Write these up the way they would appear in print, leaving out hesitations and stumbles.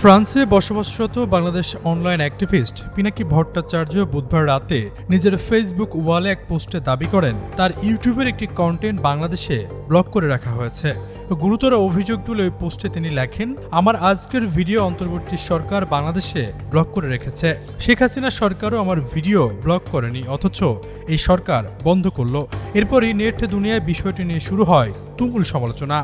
ফ্রান্সে বসবাসরত Bangladesh online activist Pinaki Bhattacharya বুধবার রাতে নিজের ফেসবুক ওয়ালে এক পোস্টে দাবি করেন তার ইউটিউবের একটি কন্টেন্ট বাংলাদেশে ব্লক করে রাখা হয়েছে। গুরুতর অভিযোগ তুলে ওই পোস্টে তিনি লেখেন, আমার আজকের ভিডিও অন্তর্বর্তী সরকার বাংলাদেশে ব্লক করে রেখেছে। শেখ হাসিনা সরকারও আমার ভিডিও ব্লক করেনি, অথচ এই সরকার বন্ধ করল। এরপরই নেট দুনিয়ায় বিষয়টি নিয়ে শুরু হয় তুমুল সমালোচনা।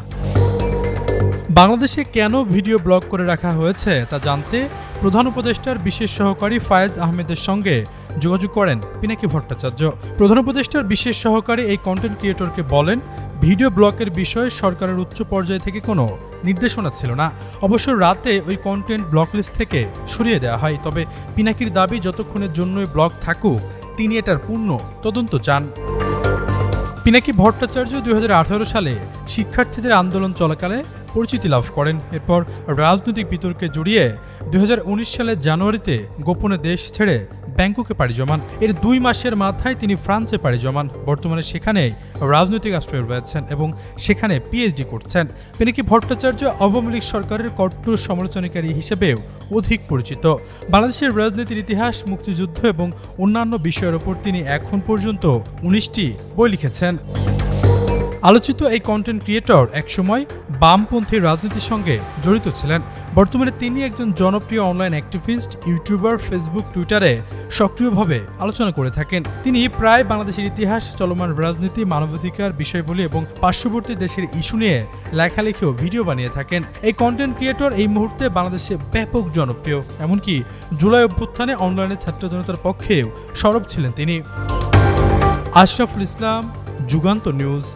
বাংলাদেশে কেন ভিডিও ব্লক করে রাখা হয়েছে তা জানতে প্রধান উপদেষ্টার বিশেষ সহকারী ফায়েজ আহমেদের সঙ্গে যোগাযোগ করেন পিনাকি ভট্টাচার্য। প্রধান উপদেষ্টার বিশেষ সহকারী এই কন্টেন্ট ক্রিয়েটরকে বলেন, ভিডিও ব্লকের বিষয়ে সরকারের উচ্চ পর্যায় থেকে কোনো নির্দেশনা ছিল না। অবশ্য রাতে ওই কন্টেন্ট ব্লক লিস্ট থেকে সরিয়ে দেওয়া হয়। তবে পিনাকির দাবি, যতক্ষণের জন্যই ব্লক থাকুক তিনি এটার পূর্ণ তদন্ত চান। পিনাকি ভট্টাচার্য 2018 সালে শিক্ষার্থীদের আন্দোলন চলাকালে পরিচিতি লাভ করেন। এরপর রাজনৈতিক বিতর্কে জড়িয়ে 2019 সালের জানুয়ারিতে গোপনে দেশ ছেড়ে ব্যাংককে পাড়ি জমান। এর 2 মাসের মাথায় তিনি ফ্রান্সে পাড়ি জমান। বর্তমানে সেখানেই রাজনৈতিক আশ্রয় রয়েছেন এবং সেখানে পিএইচডি করছেন। পিনাকি ভট্টাচার্য আওয়ামী লীগ সরকারের কট্টর সমালোচনাকারী হিসেবেও অধিক পরিচিত। বাংলাদেশের রাজনীতির ইতিহাস, মুক্তিযুদ্ধ এবং অন্যান্য বিষয়ের ওপর তিনি এখন পর্যন্ত 19টি বই লিখেছেন। আলোচিত এই কন্টেন্ট ক্রিয়েটর একসময় বামপন্থী রাজনীতির সঙ্গে জড়িত ছিলেন। বর্তমানে তিনি একজন জনপ্রিয় অনলাইন অ্যাক্টিভিস্ট, ইউটিউবার, ফেসবুক, টুইটারে সক্রিয়ভাবে আলোচনা করে থাকেন। তিনি প্রায় বাংলাদেশের ইতিহাস, চলমান রাজনীতি, মানবাধিকার বিষয়গুলি এবং পার্শ্ববর্তী দেশের ইস্যু নিয়ে লেখালেখি ও ভিডিও বানিয়ে থাকেন। এই কন্টেন্ট ক্রিয়েটর এই মুহূর্তে বাংলাদেশে ব্যাপক জনপ্রিয়। এমনকি জুলাই অভ্যুত্থানে অনলাইনে ছাত্র জনতার পক্ষেও সরব ছিলেন তিনি। আশরাফুল ইসলাম, যুগান্তর নিউজ।